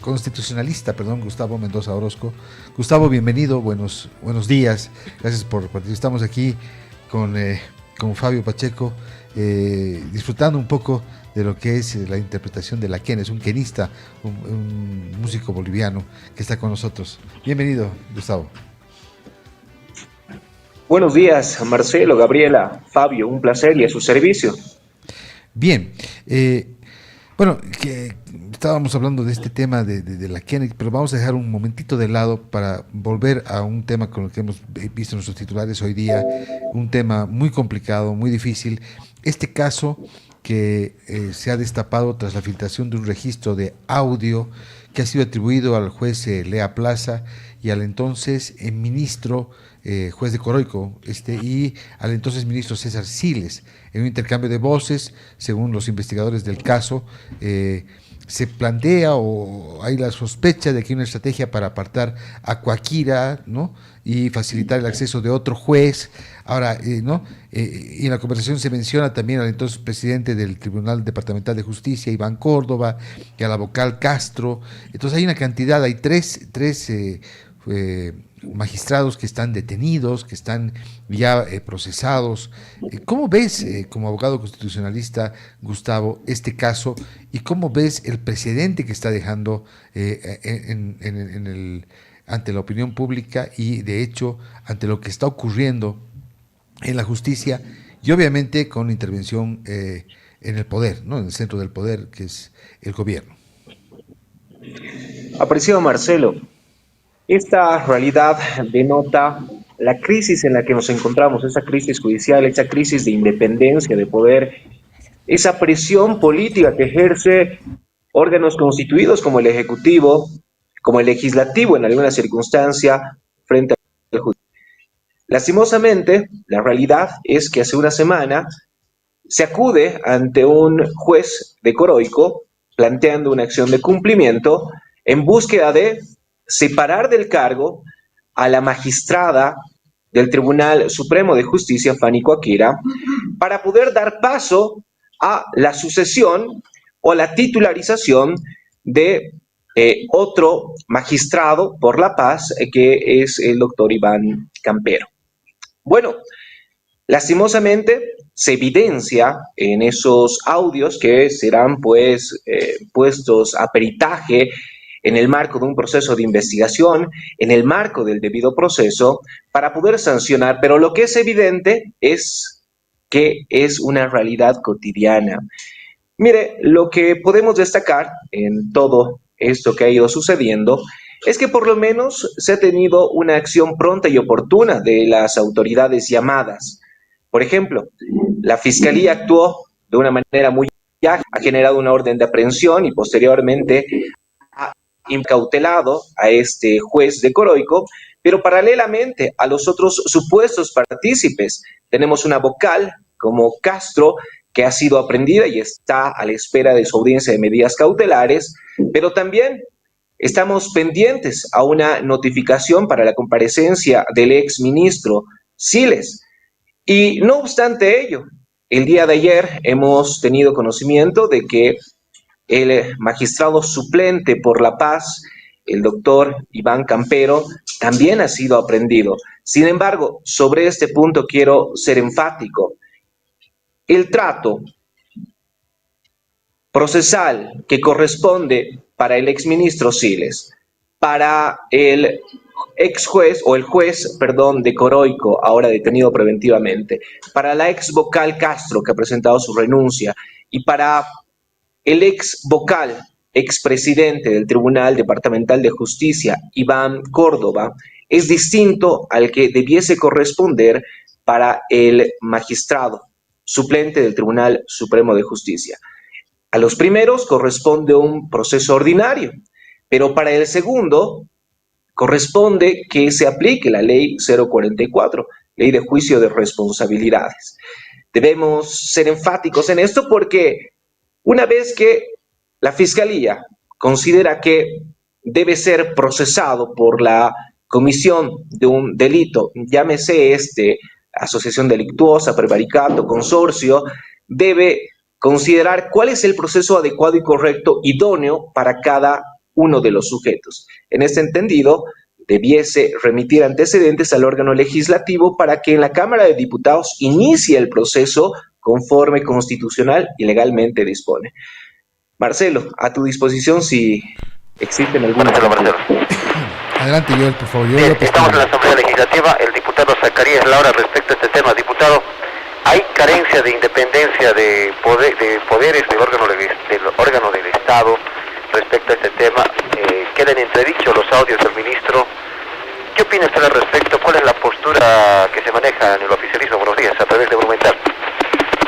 constitucionalista, perdón, Gustavo Mendoza Orozco. Gustavo, bienvenido, buenos días, gracias por participar. Estamos aquí con Fabio Pacheco, disfrutando un poco de lo que es la interpretación de la quena. Es un quenista, un músico boliviano que está con nosotros. Bienvenido, Gustavo. Buenos días, Marcelo, Gabriela, Fabio, un placer y a su servicio. Bien, bueno, que estábamos hablando de este tema de la quena, pero vamos a dejar un momentito de lado para volver a un tema con el que hemos visto en nuestros titulares hoy día, un tema muy complicado, muy difícil. Este caso que se ha destapado tras la filtración de un registro de audio que ha sido atribuido al juez Lea Plaza y al entonces ministro juez de Coroico y al entonces ministro César Siles. En un intercambio de voces, según los investigadores del caso, se plantea o hay la sospecha de que hay una estrategia para apartar a Coaquira, ¿no?, y facilitar el acceso de otro juez. Ahora, y en la conversación se menciona también al entonces presidente del Tribunal Departamental de Justicia, Iván Córdoba, y a la vocal Castro. Entonces hay una cantidad, hay tres magistrados que están detenidos, que están ya procesados. ¿Cómo ves, como abogado constitucionalista, Gustavo, este caso y cómo ves el precedente que está dejando ante la opinión pública y, de hecho, ante lo que está ocurriendo en la justicia y, obviamente, con intervención en el poder, ¿no?, en el centro del poder, que es el gobierno? Apreciado Marcelo, esta realidad denota la crisis en la que nos encontramos, esa crisis judicial, esa crisis de independencia, de poder, esa presión política que ejerce órganos constituidos como el Ejecutivo, como el Legislativo en alguna circunstancia frente al Judicial. Lastimosamente, la realidad es que hace una semana se acude ante un juez de Coroico planteando una acción de cumplimiento en búsqueda de separar del cargo a la magistrada del Tribunal Supremo de Justicia, Fanny Coaquira, para poder dar paso a la sucesión o la titularización de otro magistrado por la paz, que es el doctor Iván Campero. Bueno, lastimosamente se evidencia en esos audios que serán puestos a peritaje en el marco de un proceso de investigación, en el marco del debido proceso, para poder sancionar, pero lo que es evidente es que es una realidad cotidiana. Mire, lo que podemos destacar en todo esto que ha ido sucediendo es que por lo menos se ha tenido una acción pronta y oportuna de las autoridades llamadas. Por ejemplo, la Fiscalía actuó de una manera muy ágil, ha generado una orden de aprehensión y posteriormente ha incautelado a este juez de Coroico, pero paralelamente a los otros supuestos partícipes, tenemos una vocal como Castro, que ha sido aprehendida y está a la espera de su audiencia de medidas cautelares, pero también estamos pendientes a una notificación para la comparecencia del ex ministro Siles. Y no obstante ello, el día de ayer hemos tenido conocimiento de que el magistrado suplente por la paz, el doctor Iván Campero, también ha sido aprehendido. Sin embargo, sobre este punto quiero ser enfático. El trato procesal que corresponde para el exministro Siles, para el ex juez o el juez, perdón, de Coroico, ahora detenido preventivamente, para la ex vocal Castro, que ha presentado su renuncia, y para el ex vocal, expresidente del Tribunal Departamental de Justicia, Iván Córdoba, es distinto al que debiese corresponder para el magistrado suplente del Tribunal Supremo de Justicia. A los primeros corresponde un proceso ordinario, pero para el segundo corresponde que se aplique la ley 044, ley de juicio de responsabilidades. Debemos ser enfáticos en esto porque una vez que la Fiscalía considera que debe ser procesado por la comisión de un delito, llámese asociación delictuosa, prevaricato, consorcio, debe considerar cuál es el proceso adecuado y correcto, idóneo para cada uno de los sujetos. En este entendido, debiese remitir antecedentes al órgano legislativo para que en la Cámara de Diputados inicie el proceso conforme constitucional y legalmente dispone. Marcelo, a tu disposición si existen algunas... Marcelo. Adelante, Joel, por favor. Bien, estamos en la Asamblea Legislativa, el diputado Zacarías Laura respecto a este tema. Diputado, hay carencia de independencia de poderes del órgano del Estado respecto a este tema. Quedan entredichos los audios del ministro. ¿Qué opina usted al respecto? ¿Cuál es la postura que se maneja en el oficialismo? Buenos días, a través de Monumental.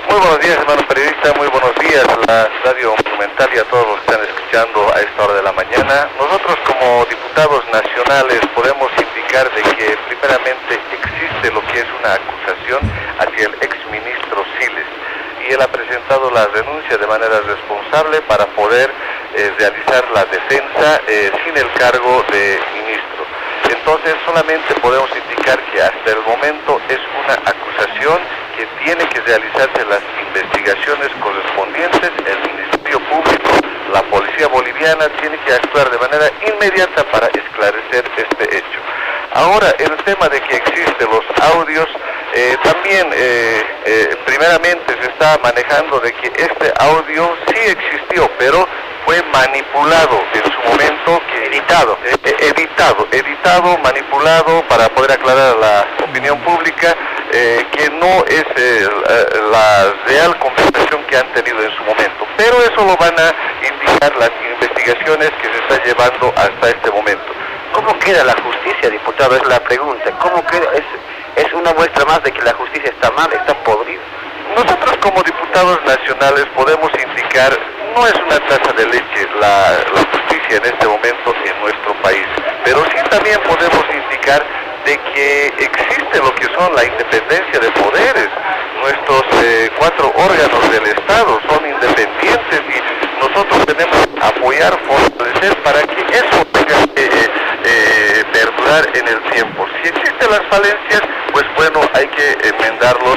Muy buenos días, hermano periodista, muy buenos días a la radio Monumental y a todos los que están escuchando a esta hora de la mañana. Nosotros como diputados nacionales podemos indicar de que primeramente existe lo que es una acusación hacia el exministro Siles y él ha presentado la renuncia de manera responsable para poder realizar la defensa sin el cargo de ministro. Entonces solamente podemos indicar que hasta el momento es una acusación que tiene que realizarse las investigaciones correspondientes, el Ministerio Público, la Policía Boliviana tiene que actuar de manera inmediata para esclarecer este hecho. Ahora, el tema de que existen los audios, también primeramente se está manejando de que este audio sí existió, pero fue manipulado en su momento, editado, manipulado para poder aclarar a la opinión pública que no es la real conversación que han tenido en su momento. Pero eso lo van a indicar las investigaciones que se están llevando hasta este momento. ¿Cómo queda la justicia, diputado? Es la pregunta. ¿Cómo queda? Es una muestra más de que la justicia está mal, está podrida. Nosotros como diputados nacionales podemos indicar, no es una taza de leche la justicia en este momento en nuestro país, pero sí también podemos indicar de que existe lo que son la independencia de poderes. Nuestros 4 órganos del Estado son independientes y nosotros tenemos que apoyar, fortalecer para que eso tenga perdurar en el tiempo. Si existen las falencias, pues bueno, hay que enmendarlos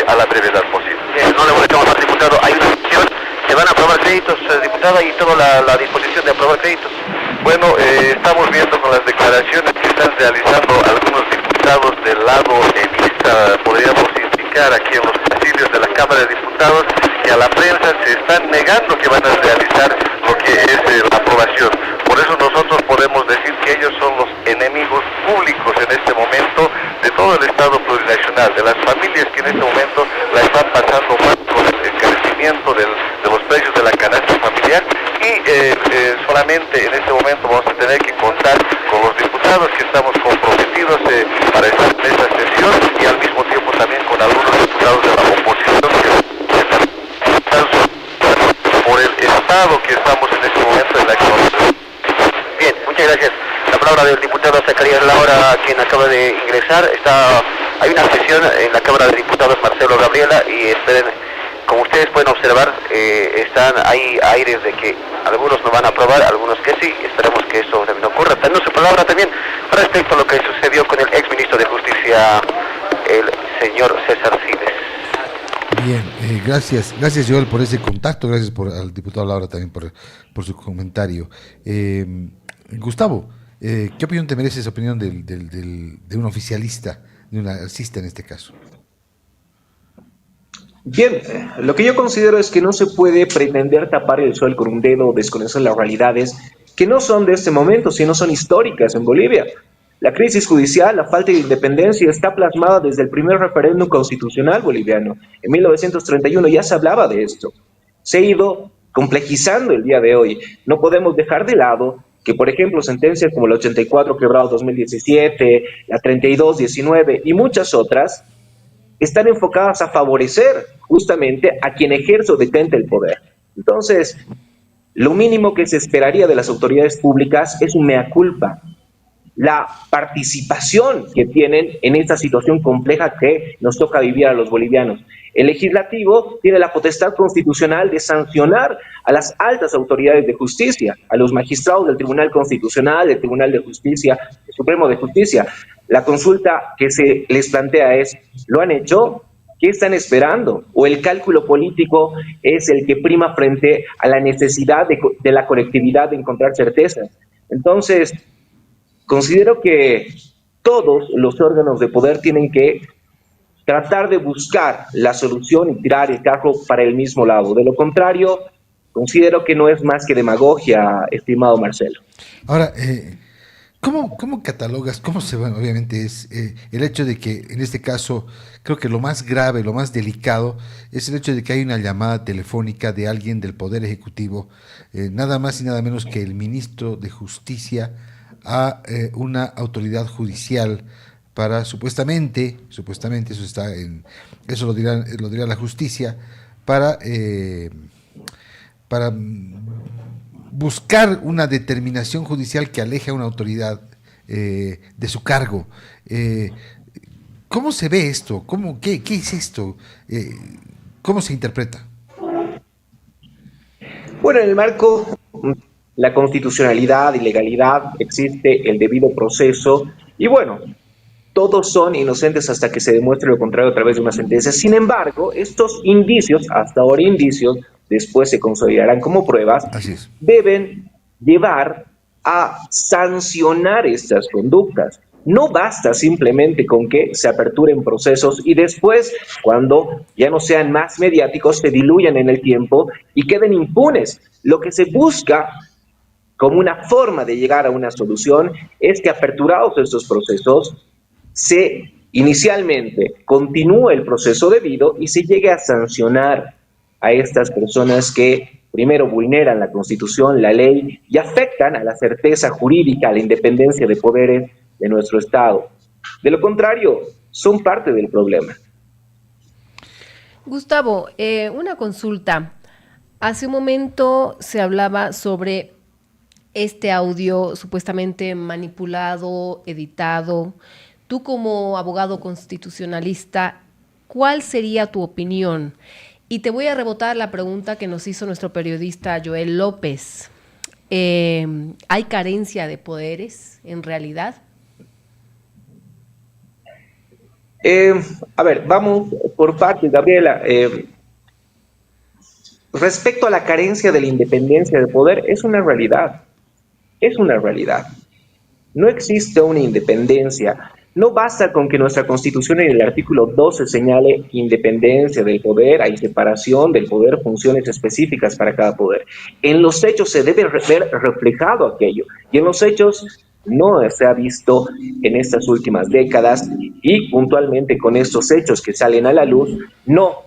a la brevedad posible. No le molestamos más, diputado. Hay una sesión, se van a aprobar créditos, diputada, y toda la disposición de aprobar créditos. Bueno, estamos viendo con las declaraciones que están realizando algunos diputados del lado evista, podríamos indicar aquí en los pasillos de la Cámara de Diputados, que a la prensa se están negando que van a realizar lo que es la aprobación. Por eso nosotros podemos decir que ellos son los enemigos públicos en este momento de todo el Estado plurinacional, de las familias que en este momento la están pasando mal con el encarecimiento de los precios de la canasta familiar y solamente en este momento vamos a tener que contar con los diputados que estamos comprometidos para estar en esta sesión y al mismo tiempo también con algunos diputados de la oposición que están por el Estado que estamos en este momento en la economía. Bien, muchas gracias. La palabra del diputado Zacarías Laura, quien acaba de ingresar. Hay una sesión en la Cámara de Diputados Marcelo Gabriela y esperen, como ustedes pueden observar, hay aires de que algunos no van a aprobar, algunos que sí. Esperemos que eso también ocurra. Dando su palabra también respecto a lo que sucedió con el exministro de Justicia, el señor César Siles. Bien, gracias Joel por ese contacto, gracias al diputado Laura también por su comentario. Gustavo, ¿qué opinión te merece esa opinión de un oficialista, de un alcista en este caso? Bien, lo que yo considero es que no se puede pretender tapar el sol con un dedo o desconocer las realidades que no son de este momento, sino son históricas en Bolivia. La crisis judicial, la falta de independencia está plasmada desde el primer referéndum constitucional boliviano. En 1931 ya se hablaba de esto. Se ha ido complejizando el día de hoy. No podemos dejar de lado que, por ejemplo, sentencias como la 84 quebrado 2017, la 3219 y muchas otras están enfocadas a favorecer justamente a quien ejerce o detenta el poder. Entonces, lo mínimo que se esperaría de las autoridades públicas es un mea culpa. La participación que tienen en esta situación compleja que nos toca vivir a los bolivianos. El legislativo tiene la potestad constitucional de sancionar a las altas autoridades de justicia, a los magistrados del Tribunal Constitucional, del Tribunal de Justicia, del Supremo de Justicia. La consulta que se les plantea es, ¿lo han hecho? ¿Qué están esperando? ¿O el cálculo político es el que prima frente a la necesidad de la colectividad de encontrar certezas? Entonces, considero que todos los órganos de poder tienen que tratar de buscar la solución y tirar el carro para el mismo lado. De lo contrario, considero que no es más que demagogia, estimado Marcelo. Ahora, ¿cómo catalogas, bueno, obviamente es el hecho de que en este caso, creo que lo más grave, lo más delicado, es el hecho de que hay una llamada telefónica de alguien del Poder Ejecutivo, nada más y nada menos que el ministro de Justicia, a una autoridad judicial para supuestamente, eso lo dirá la justicia, para buscar una determinación judicial que aleje a una autoridad de su cargo. ¿Cómo se ve esto? ¿Qué es esto? ¿Cómo se interpreta? Bueno, en el marco la constitucionalidad y legalidad existe el debido proceso y bueno, todos son inocentes hasta que se demuestre lo contrario a través de una sentencia. Sin embargo, estos indicios, hasta ahora indicios, después se consolidarán como pruebas, deben llevar a sancionar estas conductas. No basta simplemente con que se aperturen procesos y después, cuando ya no sean más mediáticos, se diluyan en el tiempo y queden impunes. Lo que se busca como una forma de llegar a una solución es que aperturados estos procesos, se inicialmente continúe el proceso debido y se llegue a sancionar a estas personas que primero vulneran la Constitución, la ley y afectan a la certeza jurídica, a la independencia de poderes de nuestro Estado. De lo contrario, son parte del problema. Gustavo, una consulta. Hace un momento se hablaba sobre este audio supuestamente manipulado, editado. Tú como abogado constitucionalista, ¿cuál sería tu opinión? Y te voy a rebotar la pregunta que nos hizo nuestro periodista Joel López. ¿Hay carencia de poderes en realidad? A ver, vamos por partes, Gabriela. Respecto a la carencia de la independencia de poder, es una realidad. Es una realidad. No existe una independencia. No basta con que nuestra Constitución en el artículo 12 señale independencia del poder, hay separación del poder, funciones específicas para cada poder. En los hechos se debe ver reflejado aquello, y en los hechos no se ha visto en estas últimas décadas, y puntualmente con estos hechos que salen a la luz, no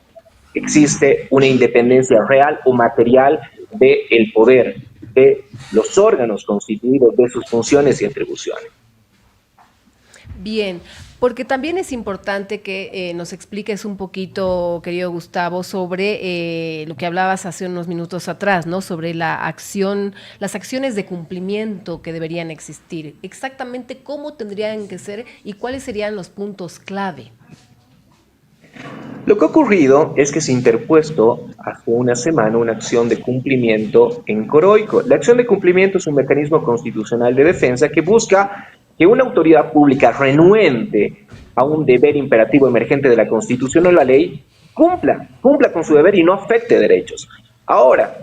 existe una independencia real o material del poder, de los órganos constituidos, de sus funciones y atribuciones. Bien, porque también es importante que nos expliques un poquito, querido Gustavo, sobre lo que hablabas hace unos minutos atrás, ¿no? Sobre las acciones de cumplimiento que deberían existir. Exactamente cómo tendrían que ser y cuáles serían los puntos clave. Lo que ha ocurrido es que se ha interpuesto hace una semana una acción de cumplimiento en Coroico. La acción de cumplimiento es un mecanismo constitucional de defensa que busca que una autoridad pública renuente a un deber imperativo emergente de la Constitución o la ley cumpla con su deber y no afecte derechos. Ahora,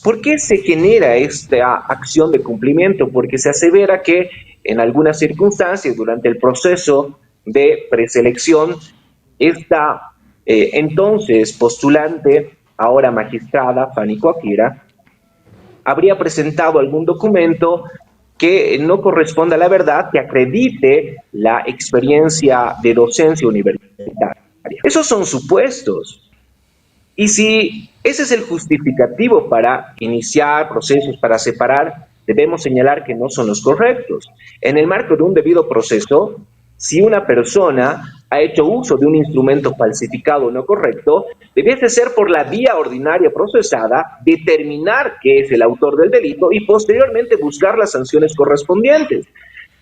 ¿por qué se genera esta acción de cumplimiento? Porque se asevera que en algunas circunstancias durante el proceso de preselección esta entonces postulante, ahora magistrada, Fanny Coaquira, habría presentado algún documento que no corresponda a la verdad, que acredite la experiencia de docencia universitaria. Esos son supuestos. Y si ese es el justificativo para iniciar procesos, para separar, debemos señalar que no son los correctos. En el marco de un debido proceso, si una persona ha hecho uso de un instrumento falsificado o no correcto, debiese ser por la vía ordinaria procesada, determinar qué es el autor del delito y posteriormente buscar las sanciones correspondientes.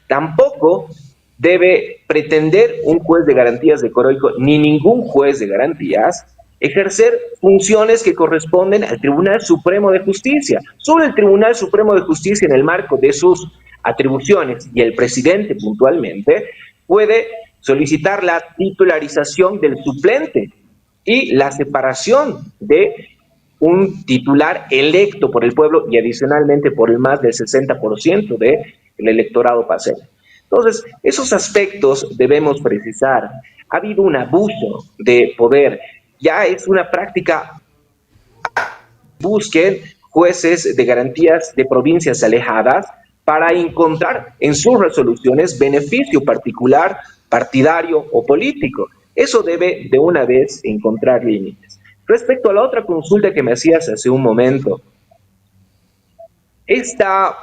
Tampoco debe pretender un juez de garantías de Coroico, ni ningún juez de garantías, ejercer funciones que corresponden al Tribunal Supremo de Justicia. Solo el Tribunal Supremo de Justicia, en el marco de sus atribuciones, y el presidente puntualmente, puede solicitar la titularización del suplente y la separación de un titular electo por el pueblo y adicionalmente por el más del 60% del electorado paceño. Entonces, esos aspectos debemos precisar. Ha habido un abuso de poder, ya es una práctica. Busquen jueces de garantías de provincias alejadas para encontrar en sus resoluciones beneficio particular, partidario o político. Eso debe de una vez encontrar límites. Respecto a la otra consulta que me hacías hace un momento, esta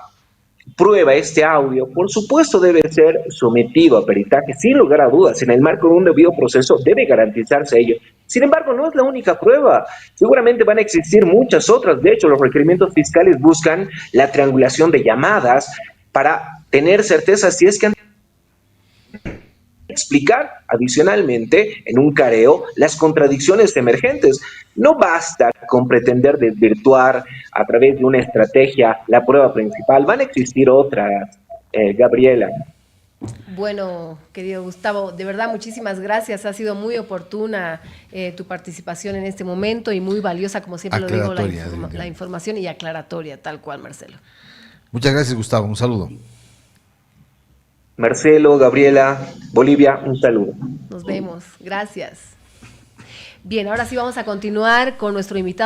prueba, este audio, por supuesto debe ser sometido a peritaje, sin lugar a dudas, en el marco de un debido proceso debe garantizarse ello. Sin embargo, no es la única prueba, seguramente van a existir muchas otras. De hecho, los requerimientos fiscales buscan la triangulación de llamadas para tener certeza si es que han explicar adicionalmente en un careo las contradicciones emergentes. No basta con pretender desvirtuar a través de una estrategia la prueba principal, van a existir otras, Gabriela. Bueno, querido Gustavo, de verdad muchísimas gracias. Ha sido muy oportuna tu participación en este momento y muy valiosa, como siempre lo digo, la información y aclaratoria, tal cual, Marcelo. Muchas gracias, Gustavo. Un saludo. Marcelo, Gabriela, Bolivia, un saludo. Nos vemos. Gracias. Bien, ahora sí vamos a continuar con nuestro invitado.